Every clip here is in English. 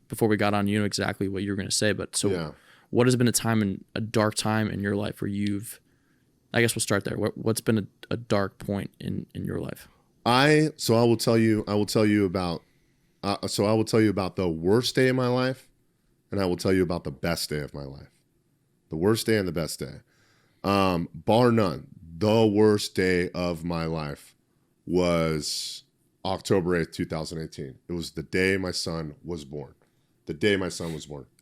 before we got on, you know exactly what you were going to say, but so what has been a dark time in your life where I guess we'll start there. What's been a dark point in your life? I will tell you about the worst day of my life, and I will tell you about the best day of my life. The worst day and the best day. Bar none, the worst day of my life was October 8th, 2018. It was the day my son was born.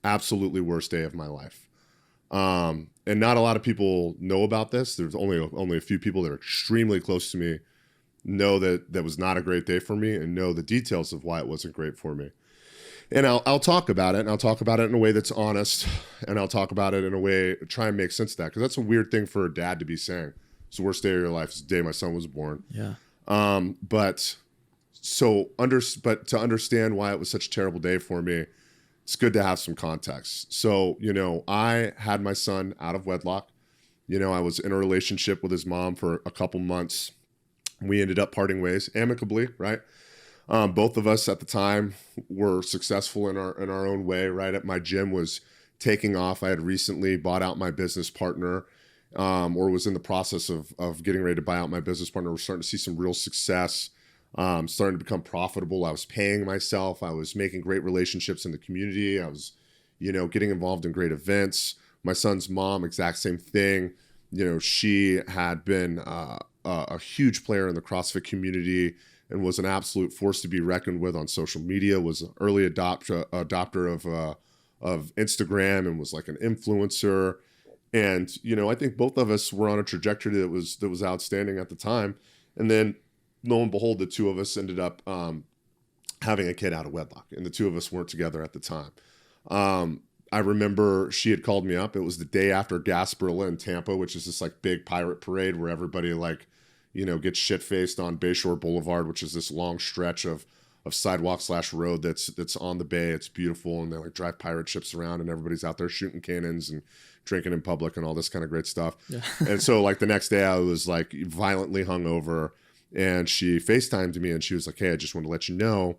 Absolutely worst day of my life. And not a lot of people know about this. There's only a few people that are extremely close to me know that was not a great day for me and know the details of why it wasn't great for me. And I'll talk about it, and I'll talk about it in a way that's honest, and I'll talk about it in a way, try and make sense of that, because that's a weird thing for a dad to be saying. It's the worst day of your life. It's the day my son was born. Yeah. But to understand why it was such a terrible day for me, it's good to have some context. So, I had my son out of wedlock. I was in a relationship with his mom for a couple months. We ended up parting ways amicably, right? Both of us at the time were successful in our own way, right? My gym was taking off. I had recently bought out my business partner, or was in the process of getting ready to buy out my business partner. We're starting to see some real success, starting to become profitable. I was paying myself. I was making great relationships in the community. I was, getting involved in great events. My son's mom, exact same thing. She had been a huge player in the CrossFit community and was an absolute force to be reckoned with on social media, was an early adopter of Instagram and was like an influencer. And, I think both of us were on a trajectory that was outstanding at the time. And then lo and behold, the two of us ended up having a kid out of wedlock, and the two of us weren't together at the time. I remember she had called me up. It was the day after Gasparilla in Tampa, which is this like big pirate parade where everybody gets shit-faced on Bayshore Boulevard, which is this long stretch of sidewalk/road that's on the bay. It's beautiful, and they drive pirate ships around, and everybody's out there shooting cannons and drinking in public and all this kind of great stuff. Yeah. And so the next day I was violently hungover, and she FaceTimed me, and she was like, "Hey, I just want to let you know,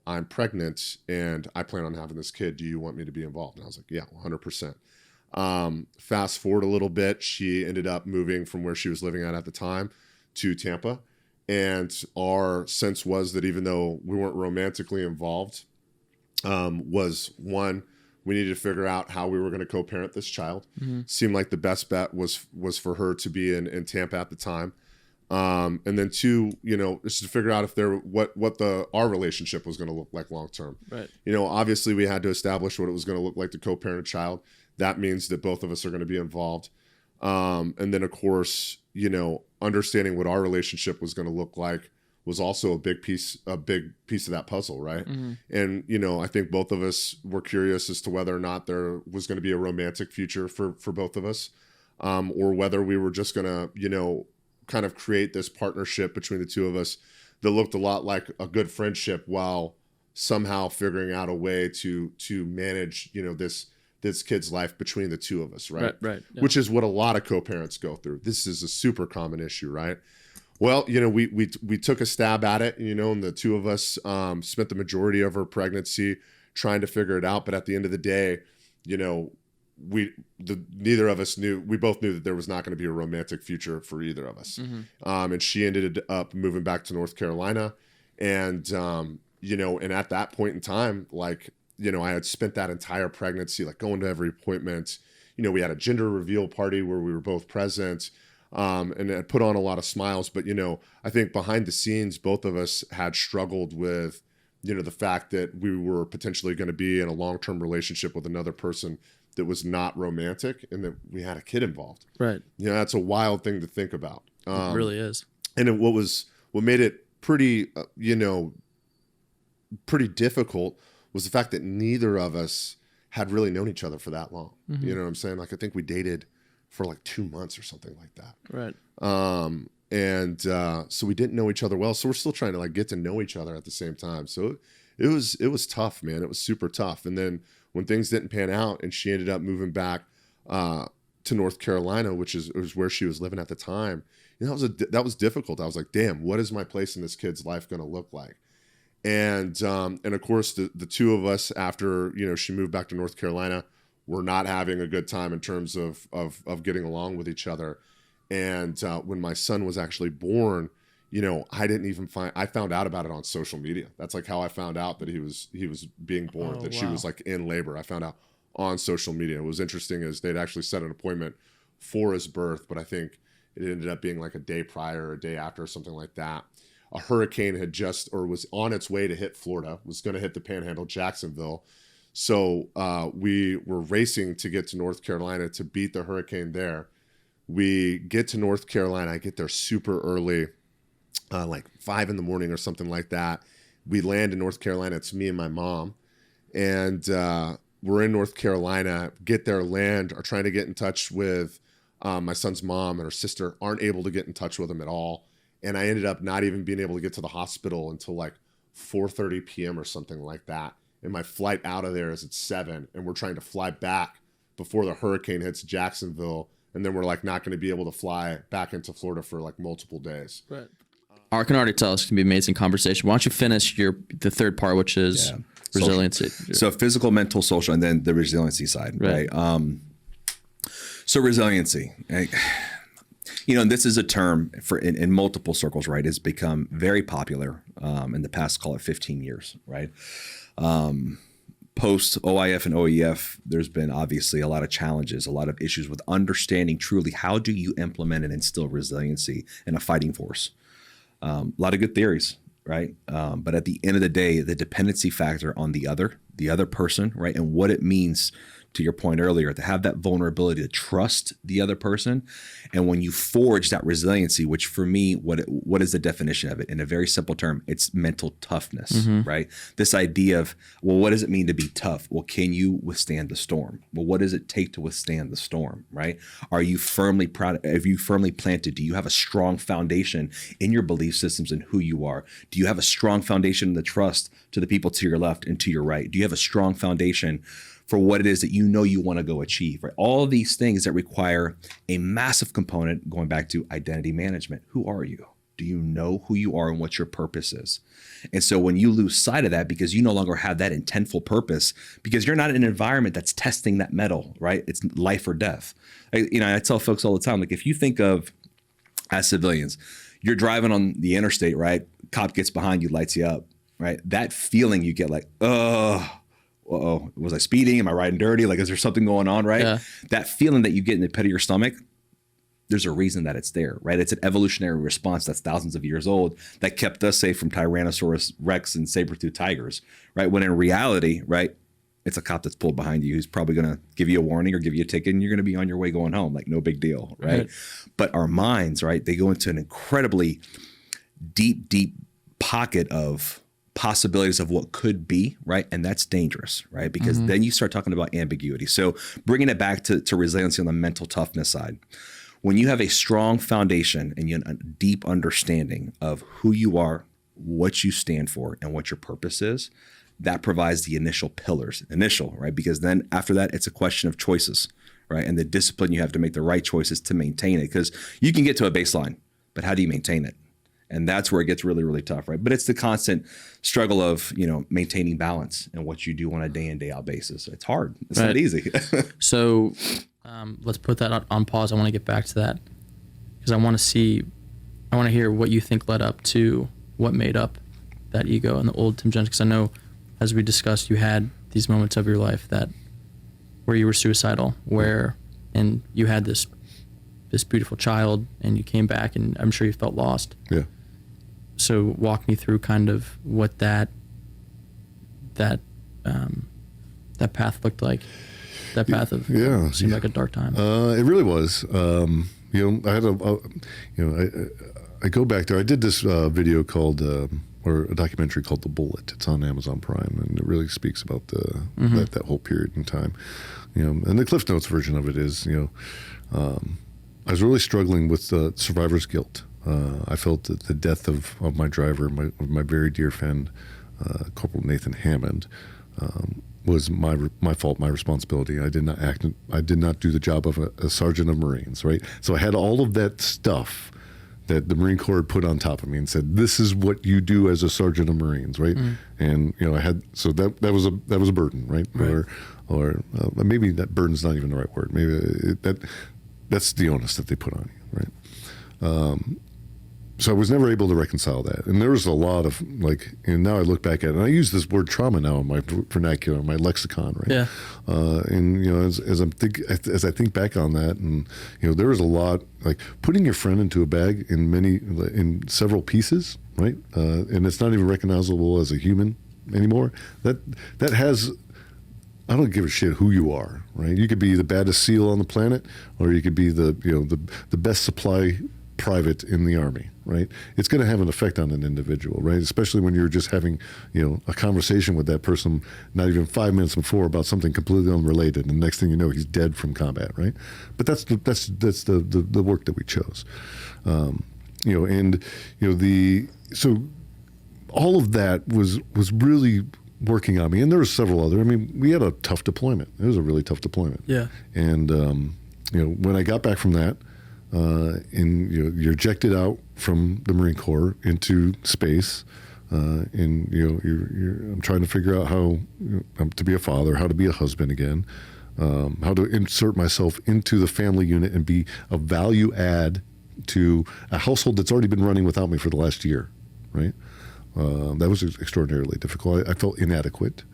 I'm pregnant and I plan on having this kid. Do you want me to be involved?" And I was like, "Yeah, 100%. Fast forward a little bit, she ended up moving from where she was living at the time to Tampa. And our sense was that even though we weren't romantically involved, was one, we needed to figure out how we were going to co-parent this child. Mm-hmm. Seemed like the best bet was for her to be in Tampa at the time. And then two, just to figure out if our relationship was going to look like long term. Right. Obviously we had to establish what it was going to look like to co-parent a child. That means that both of us are going to be involved. And then of course, understanding what our relationship was going to look like was also a big piece of that puzzle, right? Mm-hmm. And I think both of us were curious as to whether or not there was going to be a romantic future for both of us, or whether we were just going to kind of create this partnership between the two of us that looked a lot like a good friendship, while somehow figuring out a way to manage this kid's life between the two of us, right? Right. Yeah. Which is what a lot of co-parents go through. This is a super common issue, right? Well, we took a stab at it, and the two of us spent the majority of our pregnancy trying to figure it out. But at the end of the day, neither of us knew. We both knew that there was not going to be a romantic future for either of us. Mm-hmm. And she ended up moving back to North Carolina, and and at that point in time, I had spent that entire pregnancy going to every appointment. We had a gender reveal party where we were both present, and it put on a lot of smiles. But I think behind the scenes, both of us had struggled with the fact that we were potentially going to be in a long-term relationship with another person that was not romantic, and that we had a kid involved. Right. That's a wild thing to think about. It really is. And what made it pretty, pretty difficult was the fact that neither of us had really known each other for that long. Mm-hmm. You know what I'm saying? I think we dated for 2 months or something like that. Right. So we didn't know each other well. So we're still trying to get to know each other at the same time. So it was tough, man. It was super tough. And then when things didn't pan out and she ended up moving back to North Carolina, which was where she was living at the time, that was difficult. I was like, damn, what is my place in this kid's life going to look like? And of course, the two of us, after, you know, she moved back to North Carolina, were not having a good time in terms of getting along with each other. And when my son was actually born, you know, I found out about it on social media. That's like how I found out that he was being born, that she was like in labor. I found out on social media. What was interesting is they'd actually set an appointment for his birth, but I think it ended up being like a day prior or a day after or something like that. A hurricane was on its way to hit Florida, was going to hit the Panhandle, Jacksonville. So we were racing to get to North Carolina to beat the hurricane there. We get to North Carolina. I get there super early, like 5 a.m. or something like that. We land in North Carolina. It's me and my mom. And we're in North Carolina, get there, land, are trying to get in touch with my son's mom and her sister, aren't able to get in touch with him at all. And I ended up not even being able to get to the hospital until like 4:30 p.m. or something like that. And my flight out of there is at 7, and we're trying to fly back before the hurricane hits Jacksonville. And then we're like not going to be able to fly back into Florida for like multiple days. Right. I can already tell it's going to be an amazing conversation. Why don't you finish the third part, which is resiliency. So physical, mental, social, and then the resiliency side, right? So resiliency, you know, this is a term for in multiple circles, right? It's become very popular in the past, call it 15 years, right? Post OIF and OEF, there's been obviously a lot of challenges, a lot of issues with understanding truly how do you implement and instill resiliency in a fighting force. A lot of good theories, right? But at the end of the day, the dependency factor on the other person, right? And what it means, to your point earlier, to have that vulnerability to trust the other person. And when you forge that resiliency, which for me, what is the definition of it? In a very simple term, it's mental toughness, right? This idea of, well, what does it mean to be tough? Well, can you withstand the storm? Well, what does it take to withstand the storm, right? Are you firmly planted? Do you have a strong foundation in your belief systems and who you are? Do you have a strong foundation in the trust to the people to your left and to your right? Do you have a strong foundation for what it is that you know you want to go achieve, right? All of these things that require a massive component, going back to identity management. Who are you? Do you know who you are and what your purpose is? And so when you lose sight of that because you no longer have that intentful purpose, because you're not in an environment that's testing that metal, right? It's life or death. I tell folks all the time, like if you think of, as civilians, you're driving on the interstate, right? Cop gets behind you, lights you up, right? That feeling you get like, uh-oh, was I speeding? Am I riding dirty? Like, is there something going on, right? Yeah. That feeling that you get in the pit of your stomach, there's a reason that it's there, right? It's an evolutionary response that's thousands of years old that kept us safe from Tyrannosaurus Rex and saber-toothed tigers, right? When in reality, right, it's a cop that's pulled behind you who's probably going to give you a warning or give you a ticket and you're going to be on your way going home, like no big deal, right? But our minds, right, they go into an incredibly deep, deep pocket of possibilities of what could be, right? And that's dangerous, right? Because then you start talking about ambiguity. So bringing it back to resiliency on the mental toughness side, when you have a strong foundation and you have a deep understanding of who you are, what you stand for, and what your purpose is, that provides the initial pillars, right? Because then after that, it's a question of choices, right? And the discipline you have to make the right choices to maintain it. Because you can get to a baseline, but how do you maintain it? And that's where it gets really, really tough, right? But it's the constant struggle of, maintaining balance in what you do on a day in, day out basis. It's hard. It's not easy. So let's put that on pause. I want to get back to that because I want to hear what you think led up to what made up that ego and the old Tim Jones. Because I know, as we discussed, you had these moments of your life where you were suicidal, and you had this beautiful child, and you came back, and I'm sure you felt lost. Yeah. So walk me through kind of what that path looked like. That path of seemed like a dark time. It really was. I had I go back there. I did this video called, or a documentary called The Bullet. It's on Amazon Prime, and it really speaks about that whole period in time. And the Cliff Notes version of it is, I was really struggling with survivor's guilt. I felt that the death of my driver, my very dear friend, Corporal Nathan Hammond, was my fault, my responsibility. I did not do the job of a sergeant of Marines, right? So I had all of that stuff that the Marine Corps put on top of me and said, "This is what you do as a sergeant of Marines," right? And I had that was a burden, right? Or maybe that burden's not even the right word. Maybe that's the onus that they put on you, right? So I was never able to reconcile that, and there was a lot of and now I look back at it, and I use this word trauma now in my vernacular, my lexicon, right? Yeah. And as I think back on that, and there was a lot putting your friend into a bag in several pieces, right? And it's not even recognizable as a human anymore. That has. I don't give a shit who you are, right? You could be the baddest SEAL on the planet, or you could be the best supply private in the Army, right? It's going to have an effect on an individual, right? Especially when you're just having, a conversation with that person not even 5 minutes before about something completely unrelated, and the next thing you know, he's dead from combat, right? But that's the work that we chose, so all of that was really working on me, and there were several other. I mean, we had a tough deployment. It was a really tough deployment. Yeah. And when I got back from that. And you're ejected out from the Marine Corps into space, and I'm trying to figure out how to be a father, how to be a husband again, how to insert myself into the family unit and be a value add to a household that's already been running without me for the last year, right? That was extraordinarily difficult. I felt inadequate.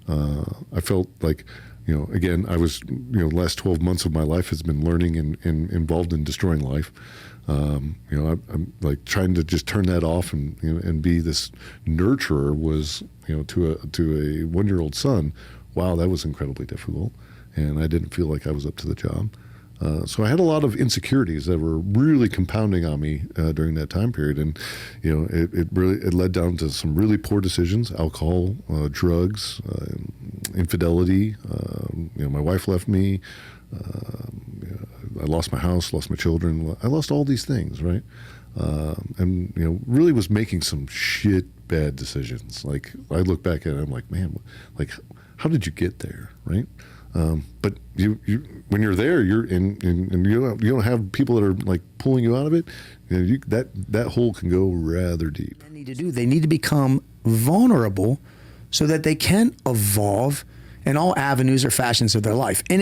I felt like. Again, I was, the last 12 months of my life has been learning and involved in destroying life. I'm like trying to just turn that off and be this nurturer was, to a 1-year-old son. Wow, that was incredibly difficult. And I didn't feel like I was up to the job. So I had a lot of insecurities that were really compounding on me during that time period, and it led down to some really poor decisions: alcohol, drugs, infidelity. My wife left me. I lost my house, lost my children. I lost all these things, right? And really was making some bad decisions. Like I look back at it, I'm like, man, how did you get there, right? But you when you're there, you're in and you don't have people that are pulling you out of it. That hole can go rather deep. They need to do. They need to become vulnerable so that they can evolve in all avenues or fashions of their life. And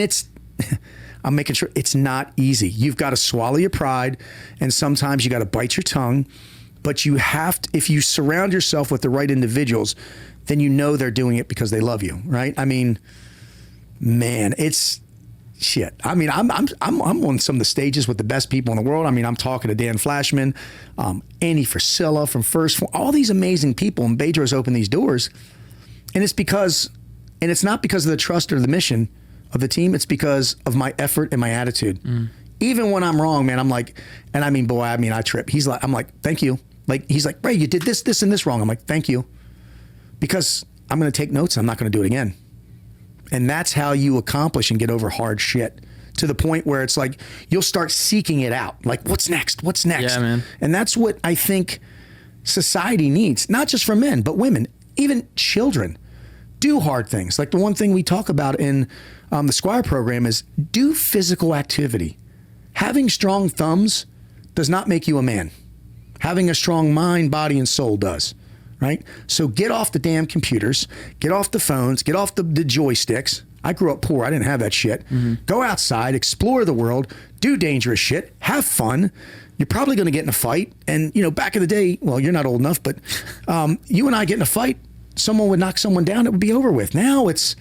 I'm making sure it's not easy. You've got to swallow your pride, and sometimes you got to bite your tongue. But you have to, if you surround yourself with the right individuals, then they're doing it because they love you, right? I mean. Man, it's shit. I mean, I'm on some of the stages with the best people in the world. I mean, I'm talking to Dan Flashman, Andy Frisella from First Form, all these amazing people, and Bedros opened these doors. And it's not because of the trust or the mission of the team. It's because of my effort and my attitude. Even when I'm wrong, man, I'm like, and I mean, I trip. I'm like, thank you. He's like, Ray, you did this, and this wrong. I'm like, thank you. Because I'm going to take notes. And I'm not going to do it again. And that's how you accomplish and get over hard shit, to the point where it's like you'll start seeking it out. Like, what's next? What's next? Yeah, man. And that's what I think society needs, not just for men, but women, even children. Do hard things. Like the one thing we talk about in the Squire program is do physical activity. Having strong thumbs does not make you a man. Having a strong mind, body, and soul does. Right? So get off the damn computers, get off the phones, get off the joysticks. I grew up poor. I didn't have that shit. Go outside, explore the world, do dangerous shit, have fun. You're probably going to get in a fight. And, back in the day, well, you're not old enough, but you and I get in a fight, someone would knock someone down, it would be over with. Now it's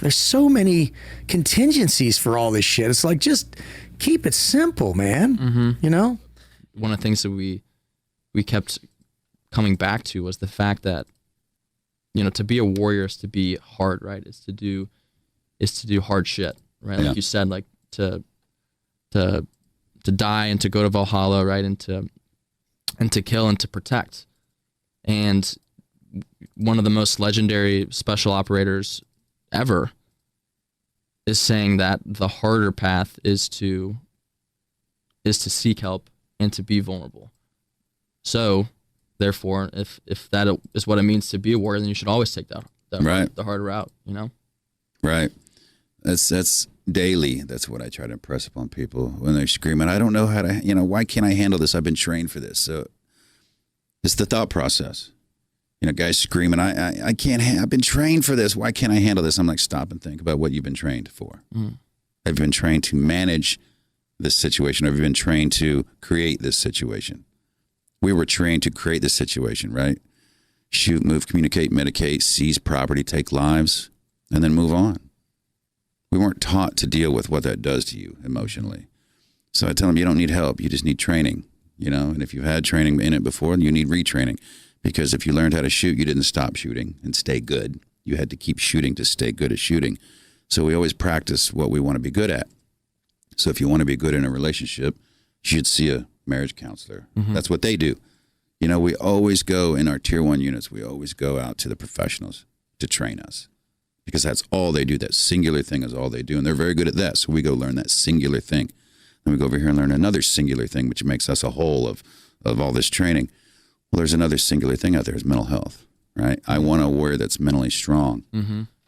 there's so many contingencies for all this shit. It's like, just keep it simple, man. One of the things that we kept coming back to was the fact that, to be a warrior is to be hard, right? Is to do hard shit, right? Like you said, like to die and to go to Valhalla, right? And to kill and to protect. And one of the most legendary special operators ever is saying that the harder path is to seek help and to be vulnerable. So therefore, if that is what it means to be a warrior, then you should always take that right. the harder route, Right. That's daily. That's what I try to impress upon people when they're screaming, I don't know how to, why can't I handle this? I've been trained for this. So it's the thought process. Guys screaming, I can't, I've been trained for this. Why can't I handle this? I'm like, stop and think about what you've been trained for. Have you been trained to manage this situation? Or have you been trained to create this situation? We were trained to create this situation, right? Shoot, move, communicate, medicate, seize property, take lives, and then move on. We weren't taught to deal with what that does to you emotionally. So I tell them, you don't need help. You just need training, and if you've had training in it before, you need retraining. Because if you learned how to shoot, you didn't stop shooting and stay good. You had to keep shooting to stay good at shooting. So we always practice what we want to be good at. So if you want to be good in a relationship, you should see a marriage counselor. That's what they do. We always go in our tier 1 units, we always go out to the professionals to train us because that's all they do. That singular thing is all they do. And they're very good at that. So we go learn that singular thing. Then we go over here and learn another singular thing, which makes us a whole of all this training. Well, there's another singular thing out there is mental health, right? I want a warrior that's mentally strong,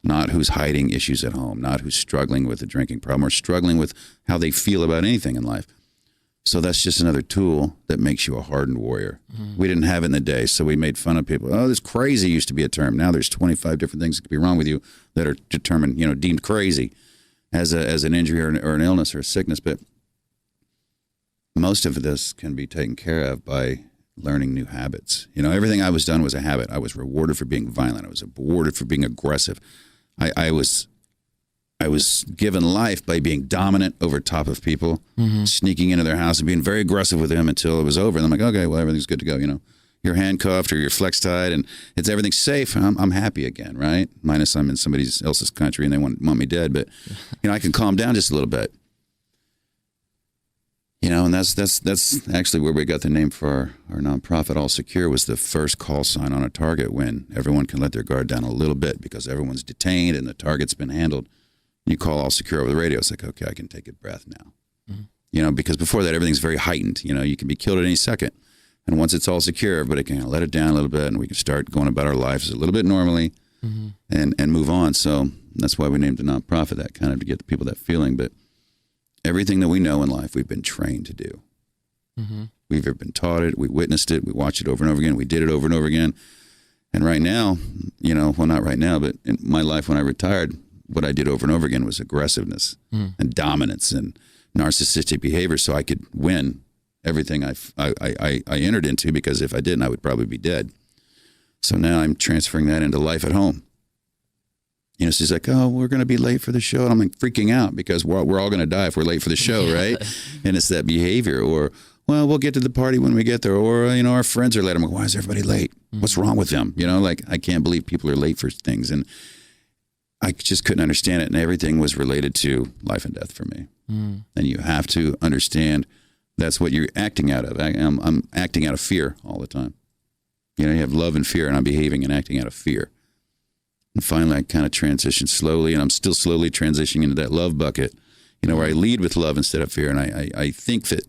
not who's hiding issues at home, not who's struggling with a drinking problem or struggling with how they feel about anything in life. So that's just another tool that makes you a hardened warrior. We didn't have it in the day, so we made fun of people. Oh, this crazy used to be a term. Now there's 25 different things that could be wrong with you that are determined, deemed crazy as an injury or an illness or a sickness. But most of this can be taken care of by learning new habits. Everything I was done was a habit. I was rewarded for being violent. I was rewarded for being aggressive. I was given life by being dominant over top of people, sneaking into their house and being very aggressive with them until it was over. And I'm like, okay, well, everything's good to go. You're handcuffed or you're flex tied and everything's safe. I'm happy again, right? Minus I'm in somebody else's country and they want me dead. But, I can calm down just a little bit. And that's actually where we got the name for our nonprofit. All Secure was the first call sign on a target when everyone can let their guard down a little bit because everyone's detained and the target's been handled. You call All Secure over the radio. It's like, okay, I can take a breath now. Because before that, everything's very heightened. You can be killed at any second. And once it's all secure, everybody can let it down a little bit and we can start going about our lives a little bit normally and move on. So that's why we named the nonprofit that, kind of to get the people that feeling. But everything that we know in life, we've been trained to do. We've been taught it. We witnessed it. We watched it over and over again. We did it over and over again. And right now, well, not right now, but in my life when I retired, what I did over and over again was aggressiveness and dominance and narcissistic behavior so I could win everything I entered into, because if I didn't, I would probably be dead. So now I'm transferring that into life at home. She's like, oh, we're going to be late for the show. And I'm like freaking out because we're all going to die if we're late for the show, right? And it's that behavior. Or, well, we'll get to the party when we get there. Or, our friends are late. I'm like, why is everybody late? What's wrong with them? I can't believe people are late for things. And I just couldn't understand it. And everything was related to life and death for me. And you have to understand that's what you're acting out of. I'm acting out of fear all the time. You have love and fear, and I'm behaving and acting out of fear. And finally, I kind of transitioned slowly, and I'm still slowly transitioning into that love bucket, where I lead with love instead of fear. And I think that,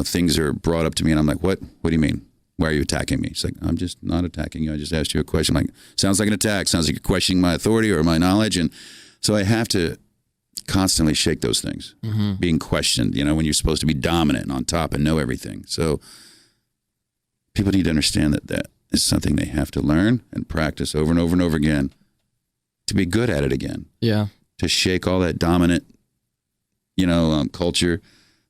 things are brought up to me, and I'm like, what? What do you mean? Why are you attacking me? She's like, I'm just not attacking you. I just asked you a question. I'm like, sounds like an attack. Sounds like you're questioning my authority or my knowledge. And so I have to constantly shake those things, being questioned, when you're supposed to be dominant and on top and know everything. So people need to understand that is something they have to learn and practice over and over and over again to be good at it again. Yeah. To shake all that dominant, culture,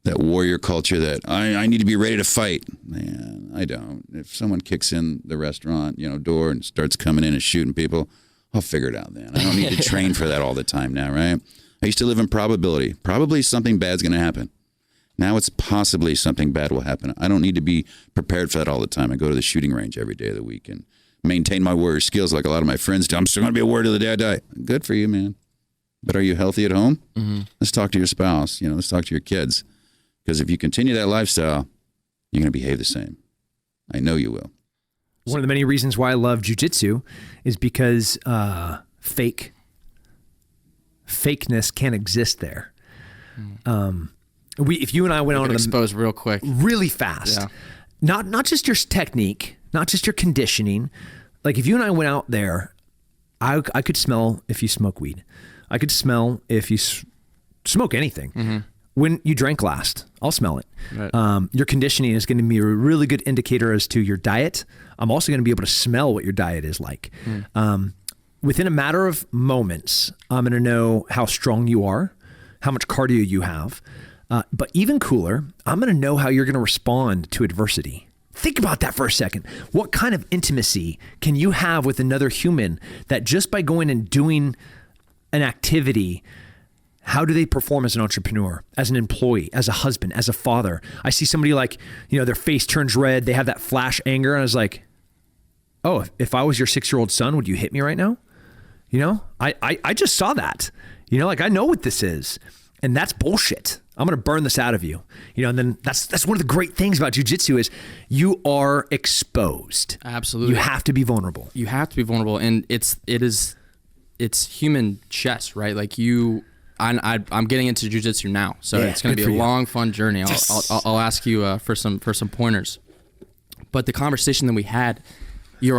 that warrior culture that I need to be ready to fight. Man, I don't. If someone kicks in the restaurant, door and starts coming in and shooting people, I'll figure it out then. I don't need to train for that all the time now, right? I used to live in probability. Probably something bad's going to happen. Now it's possibly something bad will happen. I don't need to be prepared for that all the time. I go to the shooting range every day of the week and maintain my warrior skills like a lot of my friends do. I'm still going to be a warrior till the day I die. Good for you, man. But are you healthy at home? Let's talk to your spouse. Let's talk to your kids. Because if you continue that lifestyle, you're going to behave the same. I know you will. One of the many reasons why I love jiu-jitsu is because fakeness can't exist there. If you and I went on to expose real quick, really fast, not just your technique, not just your conditioning. Like if you and I went out there, I could smell if you smoke weed. I could smell if you smoke anything. When you drank last, I'll smell it. Right. Your conditioning is going to be a really good indicator as to your diet. I'm also going to be able to smell what your diet is like. Within a matter of moments, I'm going to know how strong you are, how much cardio you have. But even cooler, I'm going to know how you're going to respond to adversity. Think about that for a second. What kind of intimacy can you have with another human that just by going and doing an activity, how do they perform as an entrepreneur, as an employee, as a husband, as a father? I see somebody like, their face turns red. They have that flash anger. And I was like, oh, if I was your 6-year-old son, would you hit me right now? I just saw that, I know what this is, and that's bullshit. I'm going to burn this out of you, and then that's one of the great things about jujitsu is you are exposed. Absolutely. You have to be vulnerable. You have to be vulnerable. And it's human chess, right? Like I'm getting into jiu-jitsu now, so it's going to be a long, fun journey. I'll ask you for some pointers. But the conversation that we had, you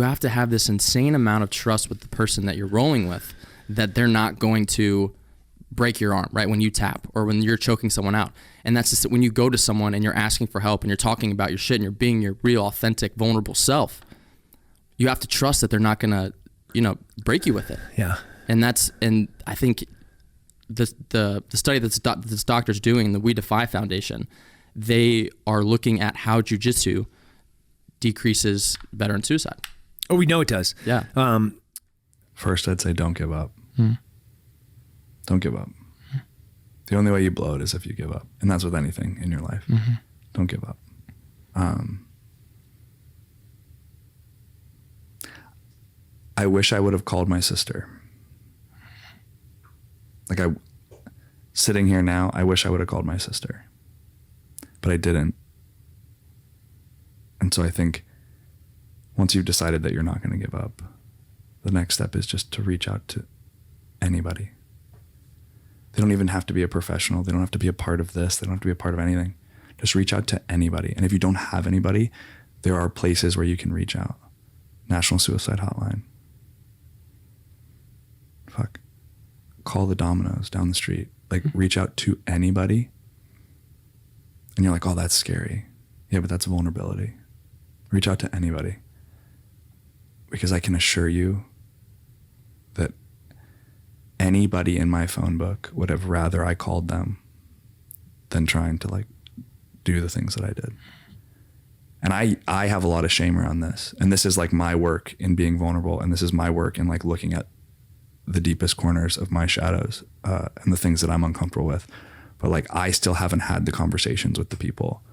have to have this insane amount of trust with the person that you're rolling with, that they're not going to break your arm, right? When you tap or when you're choking someone out. And that's just when you go to someone and you're asking for help and you're talking about your shit and you're being your real, authentic, vulnerable self. You have to trust that they're not going to, break you with it. Yeah. And I think the study that this doctor's doing, the We Defy Foundation, they are looking at how jiu-jitsu decreases veteran suicide. Oh, we know it does. Yeah. First, I'd say don't give up. Don't give up. The only way you blow it is if you give up. And that's with anything in your life. Don't give up. I wish I would have called my sister. Sitting here now, I wish I would have called my sister, but I didn't. And so I think once you've decided that you're not going to give up, the next step is just to reach out to anybody. They don't even have to be a professional. They don't have to be a part of this. They don't have to be a part of anything. Just reach out to anybody. And if you don't have anybody, there are places where you can reach out. National Suicide Hotline. Call the Domino's down the street. Reach out to anybody. And you're like, oh, that's scary. Yeah, but that's vulnerability. Reach out to anybody. Because I can assure you that anybody in my phone book would have rather I called them than trying to do the things that I did. And I have a lot of shame around this. And this is my work in being vulnerable. And this is my work in looking at the deepest corners of my shadows and the things that I'm uncomfortable with. But I still haven't had the conversations with the people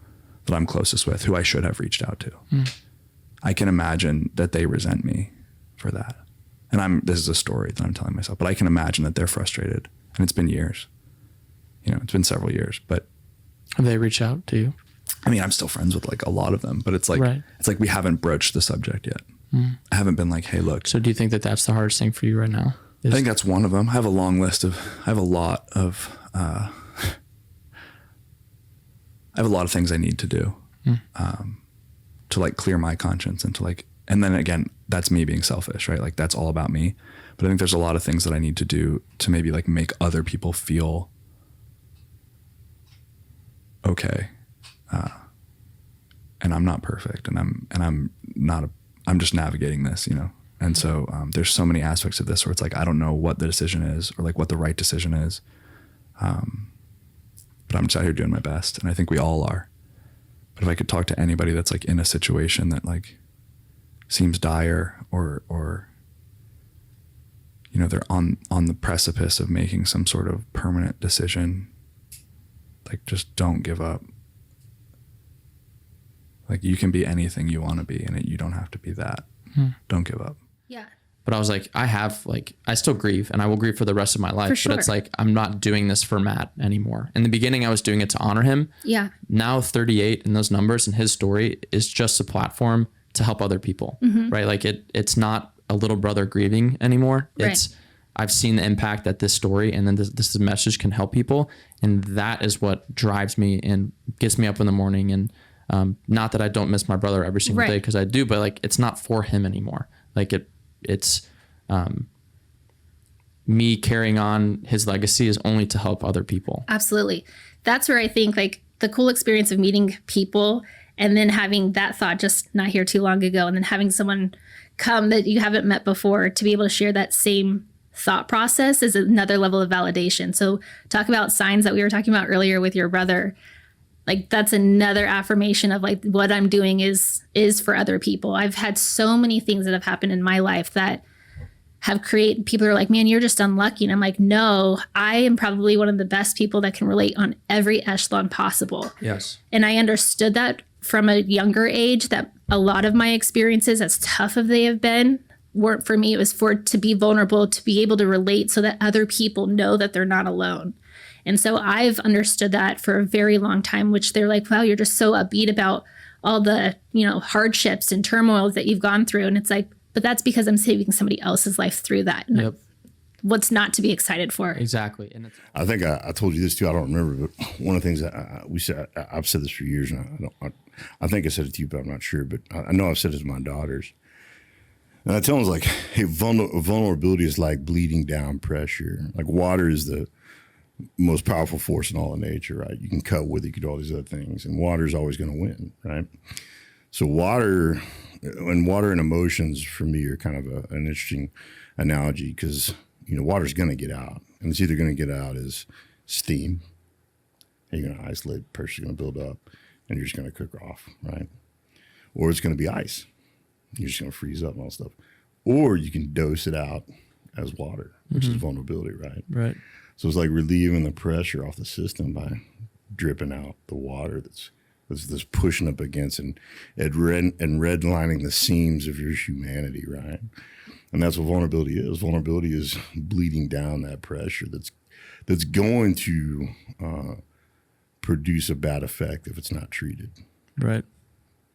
that I'm closest with, who I should have reached out to. I can imagine that they resent me for that. And this is a story that I'm telling myself, but I can imagine that they're frustrated. And it's been years. It's been several years, but Have they reached out to you? I mean, I'm still friends with a lot of them, but it's Right. it's we haven't broached the subject yet. I haven't been hey, look. So do you think that that's the hardest thing for you right now? I think that's one of them. I have a long list of, I have a lot of things I need to do to clear my conscience and to and then again, that's me being selfish, right? That's all about me. But I think there's a lot of things that I need to do to maybe make other people feel okay. And I'm not perfect, and I'm just navigating this, And so there's so many aspects of this where it's I don't know what the decision is or what the right decision is. But I'm just out here doing my best, and I think we all are. But if I could talk to anybody that's in a situation that seems dire or they're on the precipice of making some sort of permanent decision, just don't give up. You can be anything you want to be, and you don't have to be that. Don't give up. Yeah. But I was I still grieve, and I will grieve for the rest of my life. For sure. But it's I'm not doing this for Matt anymore. In the beginning, I was doing it to honor him. Yeah. Now 38 and those numbers and his story is just a platform to help other people, right? It's not a little brother grieving anymore. It's I've seen the impact that this story and then this message can help people. And that is what drives me and gets me up in the morning. And not that I don't miss my brother every single day, because I do, but it's not for him anymore. It's me carrying on his legacy is only to help other people. Absolutely. That's where I think like the cool experience of meeting people and then having that thought just not here too long ago, and then having someone come that you haven't met before to be able to share that same thought process is another level of validation. So talk about signs that we were talking about earlier with your brother. Like that's another affirmation of like what I'm doing is for other people. I've had so many things that have happened in my life that have created, people are like, man, you're just unlucky. And I'm like, no, I am probably one of the best people that can relate on every echelon possible. Yes. And I understood that from a younger age, that a lot of my experiences, as tough as they have been, weren't for me. It was to be vulnerable, to be able to relate so that other people know that they're not alone. And so I've understood that for a very long time, which they're like, wow, you're just so upbeat about all the, hardships and turmoils that you've gone through. And it's like, but that's because I'm saving somebody else's life through that. And Yep. what's not to be excited for? Exactly. And it's, I think I told you this too. I don't remember, but one of the things that we said, I've said this for years, and I think I said it to you, but I'm not sure. But I know I've said it to my daughters, and I tell them like, hey, vulnerability is like bleeding down pressure. Like water is the most powerful force in all of nature, right? You can cut with it, you can do all these other things, and water is always going to win, right? So water and emotions for me are kind of an interesting analogy because water's going to get out, and it's either going to get out as steam, and you're going to isolate, pressure's going to build up, and you're just going to cook off, right? Or it's going to be ice, you're just going to freeze up and all that stuff. Or you can dose it out as water, which is vulnerability, right? right. So it's like relieving the pressure off the system by dripping out the water that's pushing up against and redlining the seams of your humanity, right? And that's what vulnerability is. Vulnerability is bleeding down that pressure that's going to produce a bad effect if it's not treated. Right.